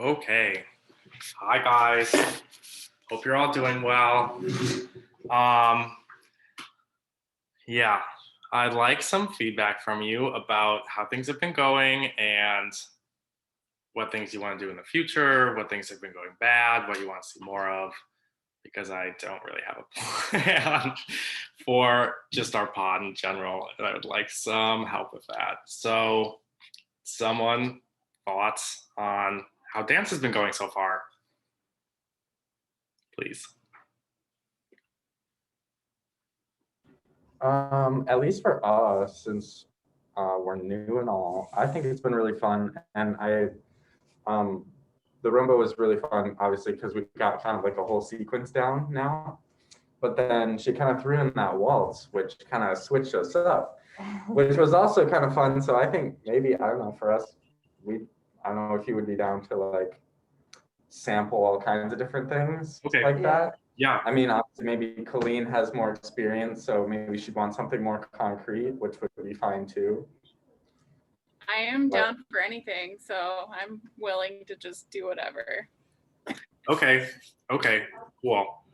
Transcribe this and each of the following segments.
Okay. Hi guys. Hope you're all doing well. Um, yeah, I'd like some feedback from you about how things have been going and what things you want to do in the future, what things have been going bad, what you want to see more of, because I don't really have a plan for just our pod in general, and I would like some help with that. So, someone thoughts on how dance has been going so far, please. At least for us, since we're new and all, I think it's been really fun. And the Rumba was really fun, obviously, because we got kind of like a whole sequence down now. But then she kind of threw in that waltz, which kind of switched us up, which was also kind of fun. So I think maybe, I don't know, for us, I don't know if you would be down to like sample all kinds of different things like that. Yeah. I mean, obviously, maybe Colleen has more experience, so maybe she'd want something more concrete, which would be fine too. I am down for anything, so I'm willing to just do whatever. Okay, cool.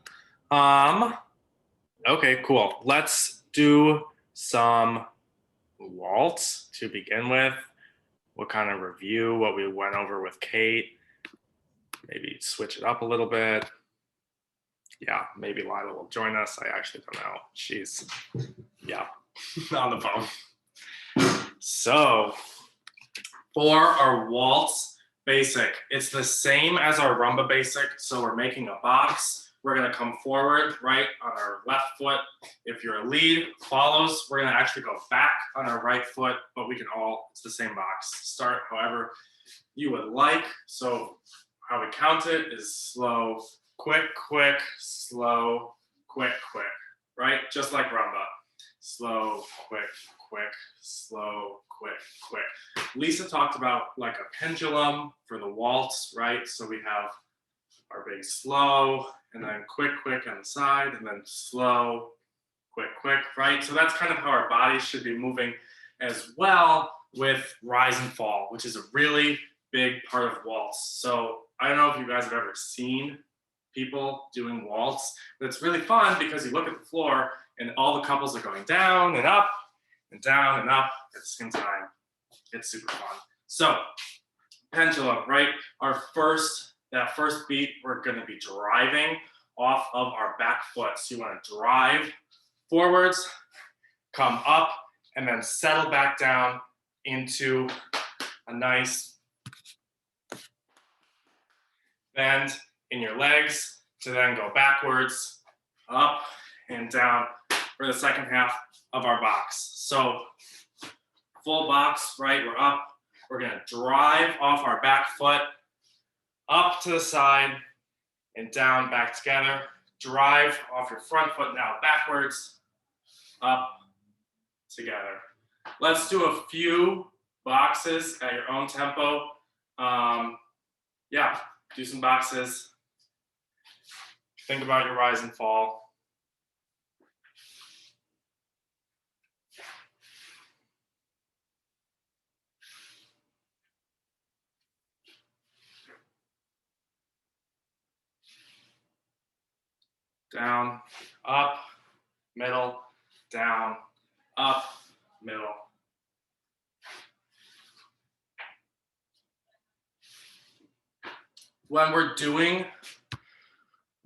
Okay, cool. Let's do some waltz to begin with. We'll kind of review what we went over with Kate. Maybe switch it up a little bit. Yeah, maybe Lila will join us. I actually don't know. She's, yeah, on the phone. So, for our waltz basic, it's the same as our rumba basic. So we're making a box. We're gonna come forward, right, on our left foot. If your lead follows, we're gonna actually go back on our right foot, but we can all, it's the same box. Start however you would like. So how we count it is slow, quick, quick, slow, quick, quick, right? Just like rumba. Slow, quick, quick, slow, quick, quick. Lisa talked about like a pendulum for the waltz, right? So we have our big slow, and then quick, quick on the side, and then slow, quick, quick, right? So that's kind of how our bodies should be moving as well with rise and fall, which is a really big part of waltz. So I don't know if you guys have ever seen people doing waltz, but it's really fun because you look at the floor and all the couples are going down and up and down and up at the same time. It's super fun. So pendulum, right? That first beat, we're gonna be driving off of our back foot. So you wanna drive forwards, come up, and then settle back down into a nice bend in your legs to then go backwards, up and down for the second half of our box. So full box, right? We're up. We're gonna drive off our back foot, up to the side and down back together. Drive off your front foot now backwards, up, together. Let's do a few boxes at your own tempo. Yeah, do some boxes. Think about your rise and fall. Down, up, middle, down, up, middle. When we're doing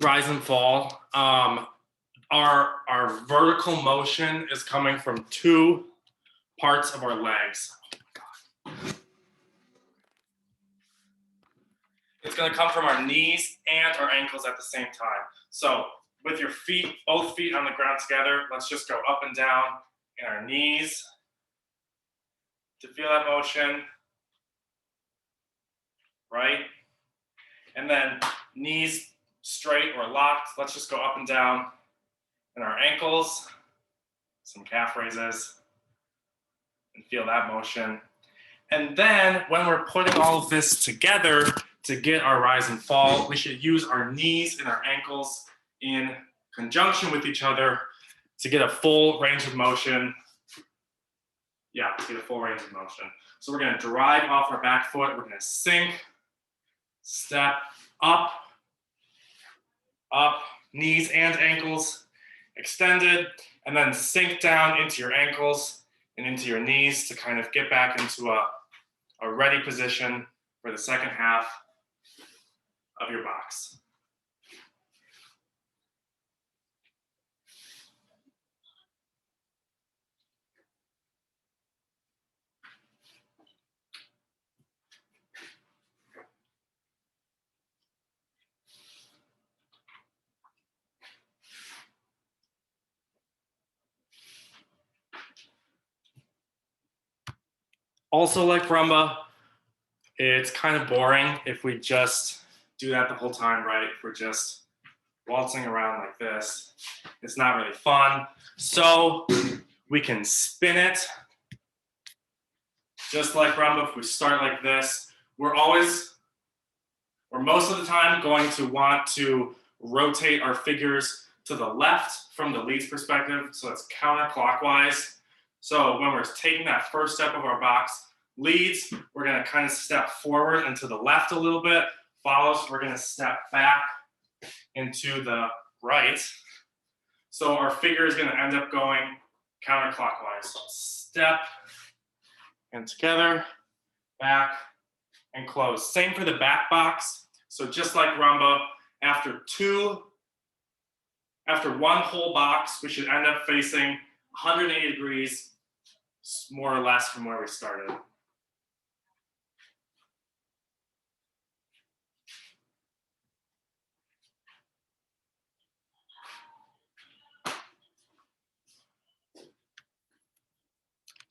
rise and fall, our vertical motion is coming from two parts of our legs. Oh my God. It's gonna come from our knees and our ankles at the same time. So with your feet, both feet on the ground together, let's just go up and down in our knees to feel that motion, right? And then knees straight or locked, let's just go up and down in our ankles, some calf raises, and feel that motion. And then when we're putting all of this together to get our rise and fall, we should use our knees and our ankles in conjunction with each other to get a full range of motion. Yeah, to get a full range of motion. So we're gonna drive off our back foot, we're gonna sink, step up, up, knees and ankles extended, and then sink down into your ankles and into your knees to kind of get back into a ready position for the second half of your box. Also, like rumba, it's kind of boring if we just do that the whole time, right? If we're just waltzing around like this, it's not really fun. So we can spin it just like rumba. If we start like this, we're most of the time going to want to rotate our figures to the left from the lead's perspective, so it's counterclockwise. So when we're taking that first step of our box, leads, we're gonna kind of step forward and to the left a little bit. Follows, we're gonna step back into the right. So our figure is gonna end up going counterclockwise. Step and together, back and close. Same for the back box. So just like rumba, after one whole box, we should end up facing 180 degrees, more or less from where we started.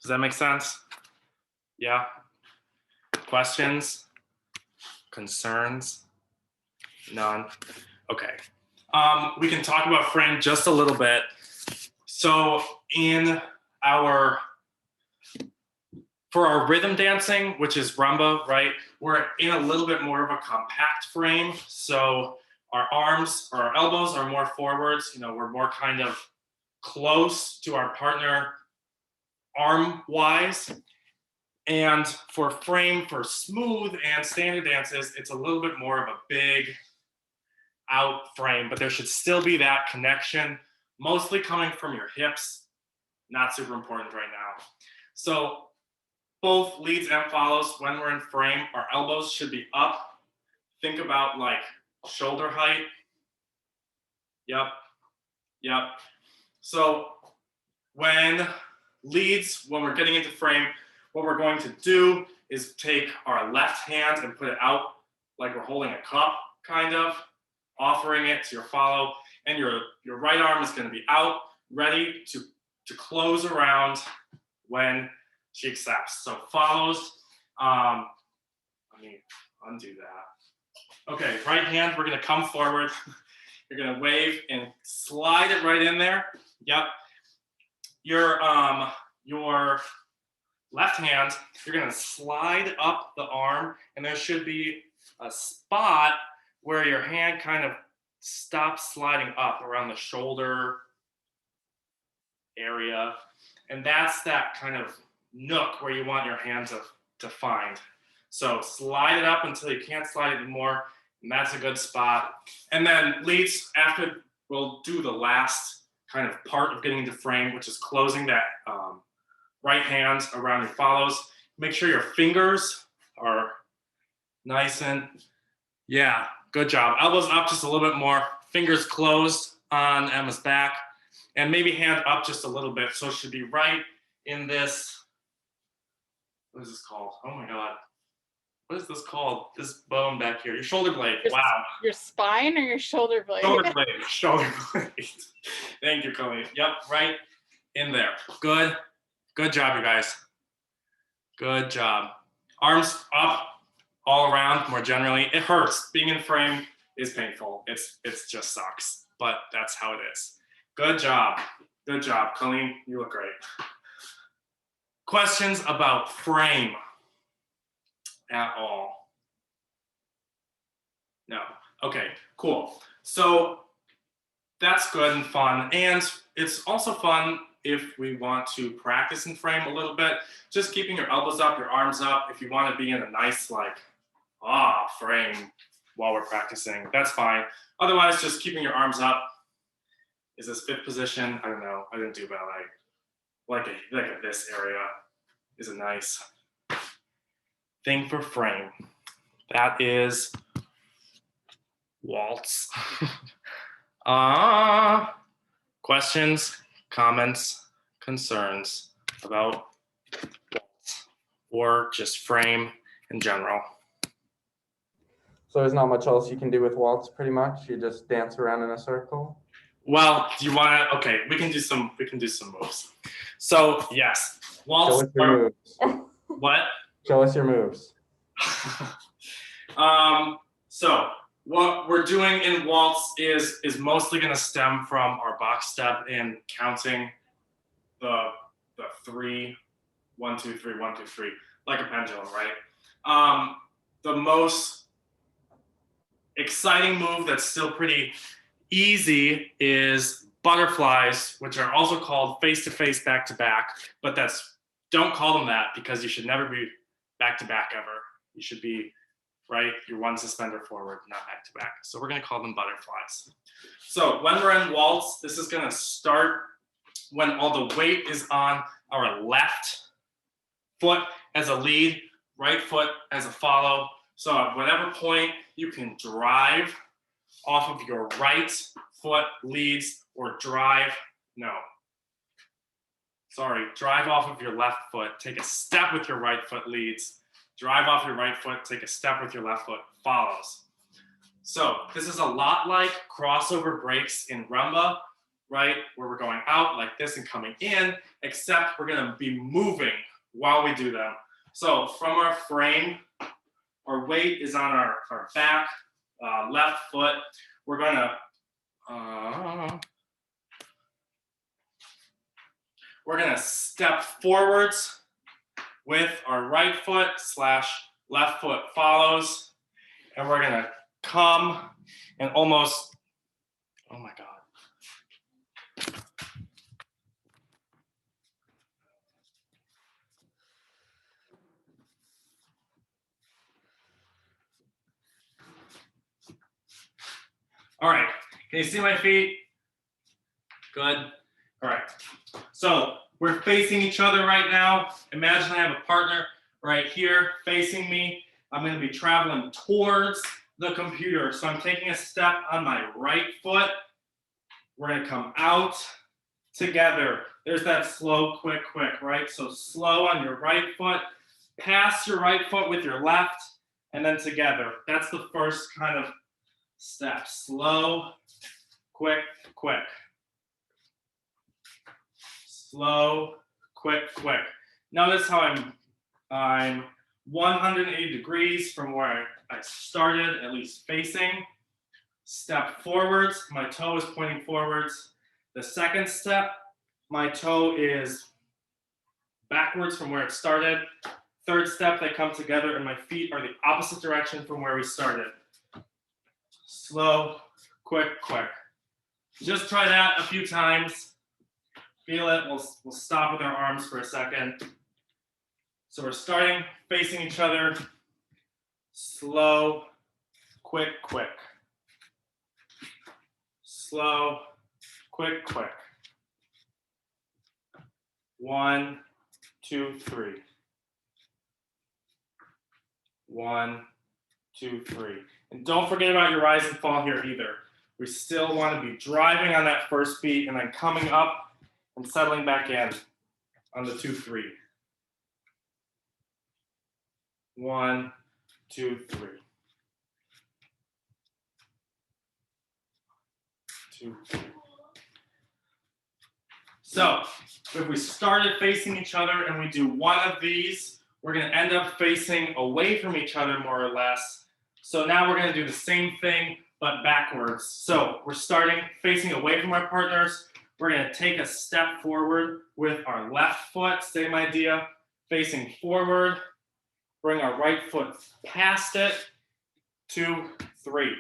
Does that make sense? Yeah? Questions? Concerns? None? Okay. We can talk about frame just a little bit. So for our rhythm dancing, which is rumba, right? We're in a little bit more of a compact frame. So our arms or our elbows are more forwards. We're more kind of close to our partner arm-wise. And for smooth and standard dances, it's a little bit more of a big out frame, but there should still be that connection, mostly coming from your hips. Not super important right now. So both leads and follows, when we're in frame, our elbows should be up. Think about like shoulder height. Yep. So when we're getting into frame, what we're going to do is take our left hand and put it out like we're holding a cup, kind of, offering it to your follow, and your right arm is going to be out, ready to close around when she accepts. So follows, let me undo that. Okay, right hand, we're going to come forward. You're going to wave and slide it right in there. Yep. Your left hand, you're going to slide up the arm, and there should be a spot where your hand kind of stops sliding up around the shoulder area. And that's that kind of nook where you want your hand to find. So slide it up until you can't slide it anymore, and that's a good spot. And then leads, after we'll do the last kind of part of getting into frame, which is closing that right hand around your follows. Make sure your fingers are nice and, yeah, good job. Elbows up just a little bit more, fingers closed on Emma's back, and maybe hand up just a little bit. So it should be right in this, what is this called? Oh my God. What is this called? This bone back here, your shoulder blade. Wow. Your spine or your shoulder blade? Shoulder blade, shoulder blade. Thank you, Colleen. Yep, right in there. Good job, you guys. Good job. Arms up all around, more generally. It hurts. Being in frame is painful. It's just sucks, but that's how it is. Good job. Good job. Colleen, you look great. Questions about frame at all? No. Okay, cool. So that's good and fun. And it's also fun if we want to practice in frame a little bit, just keeping your elbows up, your arms up. If you want to be in a nice like frame while we're practicing. That's fine. Otherwise, just keeping your arms up. Is this fifth position? I don't know. I didn't do ballet. Like this area is a nice thing for frame. That is waltz. Questions, comments, concerns about waltz or just frame in general? So there's not much else you can do with waltz, pretty much. You just dance around in a circle. Well, do you want to? Okay, we can do some moves. So yes, waltz. Show us your moves. What? Show us your moves. So what we're doing in waltz is mostly going to stem from our box step and counting the 3, 1, 2, 3, 1, 2, 3, like a pendulum, right? The most exciting move that's still pretty easy is butterflies, which are also called face-to-face, back-to-back, but don't call them that because you should never be back-to-back ever. You should be, right, you're one suspender forward, not back-to-back. So we're gonna call them butterflies. So when we're in waltz, this is gonna start when all the weight is on our left foot as a lead, right foot as a follow. So at whatever point you can drive off of your right foot leads or drive off of your left foot, take a step with your right foot leads, drive off your right foot, take a step with your left foot follows. So this is a lot like crossover breaks in Rumba, right? Where we're going out like this and coming in, except we're gonna be moving while we do them. So from our frame, our weight is on our back, left foot. We're gonna step forwards with our right foot / left foot follows, and we're gonna come and almost, oh my God. All right, can you see my feet? Good. All right, so we're facing each other right now. Imagine I have a partner right here facing me. I'm gonna be traveling towards the computer. So I'm taking a step on my right foot. We're gonna come out together. There's that slow, quick, right? So slow on your right foot, pass your right foot with your left, and then together. That's the first kind of step. Slow, quick. Slow, quick. Notice how I'm 180 degrees from where I started, at least facing. Step forwards, my toe is pointing forwards. The second step, my toe is backwards from where it started. Third step, they come together and my feet are the opposite direction from where we started. Slow, quick. Just try that a few times. Feel it. We'll stop with our arms for a second. So we're starting facing each other. Slow, quick. Slow, quick. 1, 2, 3. 1, 2, 3. And don't forget about your rise and fall here either. We still want to be driving on that first beat and then coming up and settling back in on the 2, 3. 1, 2, 3. 2, 3. So if we started facing each other and we do one of these, we're going to end up facing away from each other more or less. So now we're going to do the same thing but backwards. So we're starting facing away from our partners. We're going to take a step forward with our left foot, same idea, facing forward. Bring our right foot past it, 2, 3.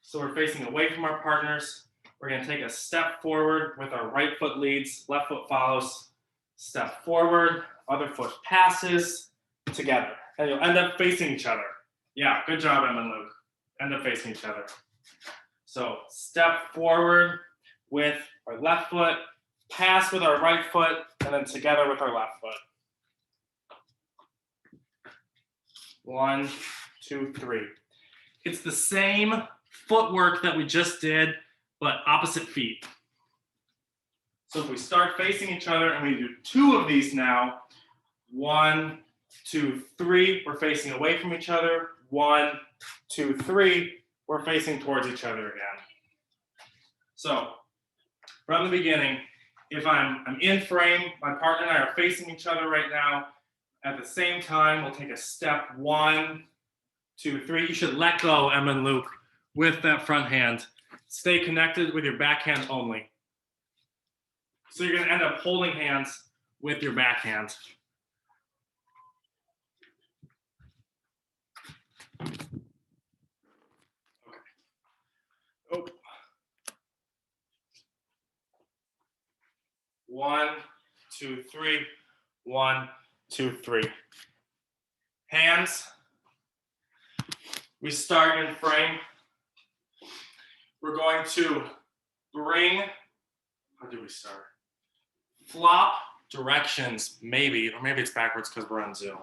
So we're facing away from our partners. We're going to take a step forward with our right foot leads, left foot follows, step forward, other foot passes, together. And you'll end up facing each other. Yeah, good job, Emma and Luke. End up facing each other. So step forward with our left foot, pass with our right foot, and then together with our left foot. 1, 2, 3. It's the same footwork that we just did, but opposite feet. So if we start facing each other and we do 2 of these now, 1, 2, 3, we're facing away from each other. 1, 2, 3, we're facing towards each other again. So from the beginning, if I'm in frame, my partner and I are facing each other right now. At the same time, we'll take a step 1, 2, 3. You should let go, Emma and Luke, with that front hand. Stay connected with your backhand only. So you're going to end up holding hands with your backhand. Okay. Oh. 1, 2, 3. 1, 2, 3. Hands. We start in frame. We're going to bring, how do we start? Flop directions, maybe, or maybe it's backwards because we're on Zoom.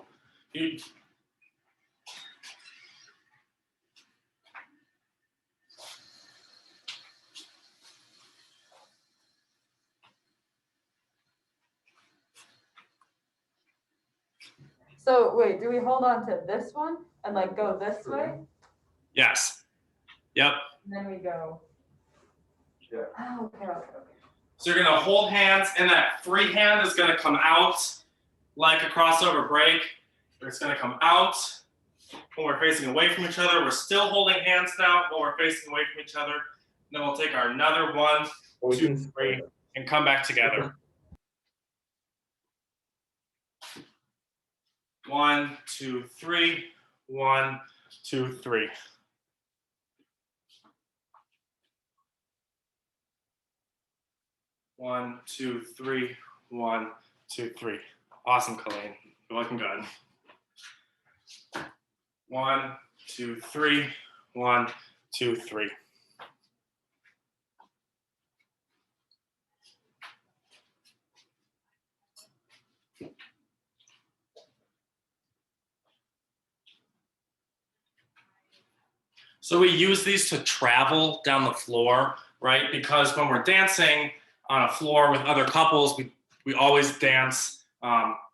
So wait, do we hold on to this one and like go this way? Yes. Yep. And then we go. Yeah. Oh, okay. So you're gonna hold hands, and that free hand is gonna come out like a crossover break. It's gonna come out when we're facing away from each other. We're still holding hands now when we're facing away from each other. And then we'll take our another 1, 2, 3, and come back together. 1, 2, 3. 1, 2, 3. One, 2, 3. 1, 2, 3. Awesome, Colleen. You're looking good. 1, 2, 3. 1, 2, 3. So we use these to travel down the floor, right? Because when we're dancing on a floor with other couples, we always dance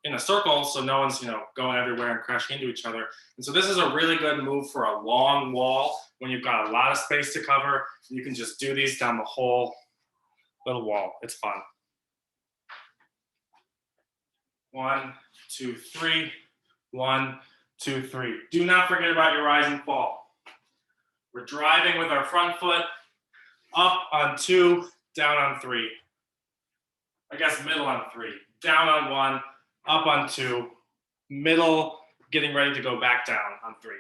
in a circle, so no one's going everywhere and crashing into each other. And so this is a really good move for a long wall when you've got a lot of space to cover. You can just do these down the whole little wall. It's fun. 1, 2, 3. 1, 2, 3. Do not forget about your rise and fall. We're driving with our front foot up on 2, down on 3. I guess middle on 3, down on 1, up on 2, middle, getting ready to go back down on 3.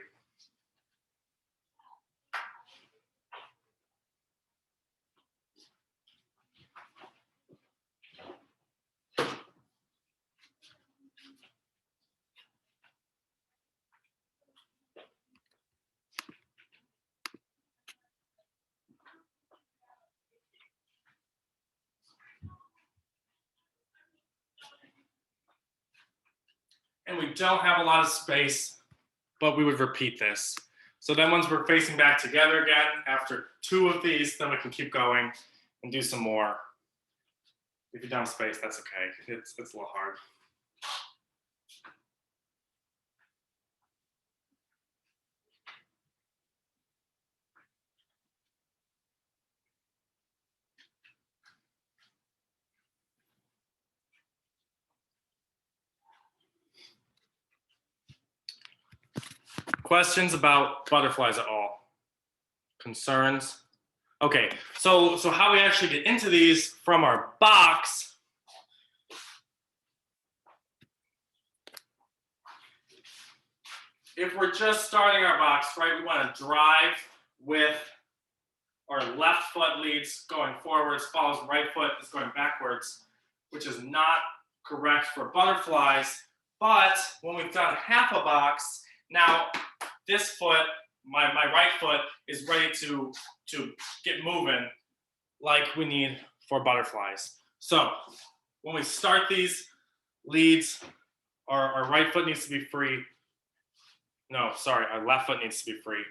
And we don't have a lot of space, but we would repeat this. So then once we're facing back together again, after 2 of these, then we can keep going and do some more. If you don't have space, that's okay. It's a little hard. Questions about butterflies at all? Concerns? Okay, so how we actually get into these from our box. If we're just starting our box, right, we want to drive with our left foot leads going forwards, follows right foot is going backwards, which is not correct for butterflies. But when we've done half a box, now this foot, my right foot is ready to get moving like we need for butterflies. So when we start these leads, our right foot needs to be free. No, sorry, our left foot needs to be free.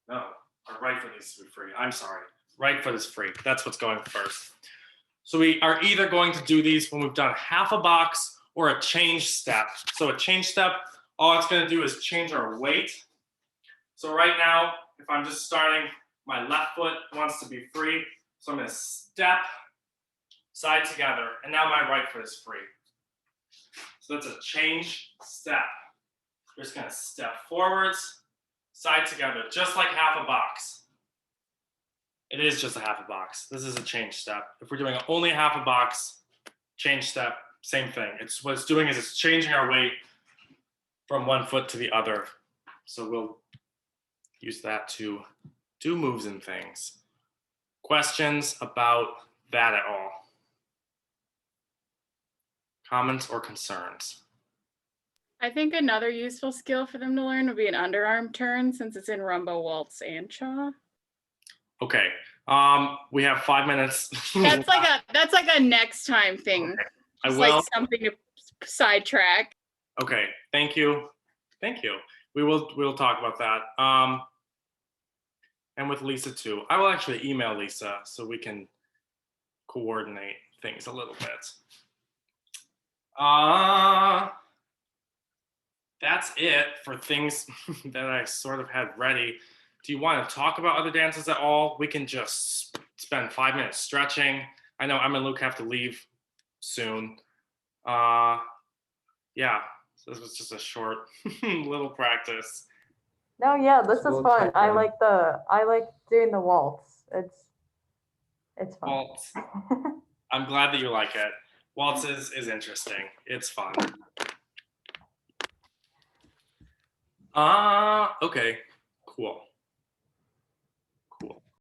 No, our right foot needs to be free. I'm sorry. Right foot is free. That's what's going first. So we are either going to do these when we've done half a box or a change step. So a change step, all it's going to do is change our weight. So right now, if I'm just starting, my left foot wants to be free. So I'm going to step side together, and now my right foot is free. So that's a change step. We're just going to step forwards, side together, just like half a box. It is just a half a box. This is a change step. If we're doing only half a box, change step, same thing. It's what it's doing is it's changing our weight from one foot to the other. So we'll use that to do moves and things. Questions about that at all? Comments or concerns? I think another useful skill for them to learn would be an underarm turn, since it's in rumba, waltz, and cha. Okay. We have 5 minutes. That's like a next time thing. Okay. I It's will. like something to sidetrack. Okay. Thank you. Thank you. We'll talk about that. And with Lisa too. I will actually email Lisa so we can coordinate things a little bit. That's it for things that I sort of had ready. Do you want to talk about other dances at all? We can just spend 5 minutes stretching. I know Emma and Luke have to leave soon. Yeah, so this was just a short little practice. No, yeah, this is We'll fun. check I in. like doing the waltz. It's fun. Waltz. I'm glad that you like it. Waltz is interesting. It's fun. Okay, cool.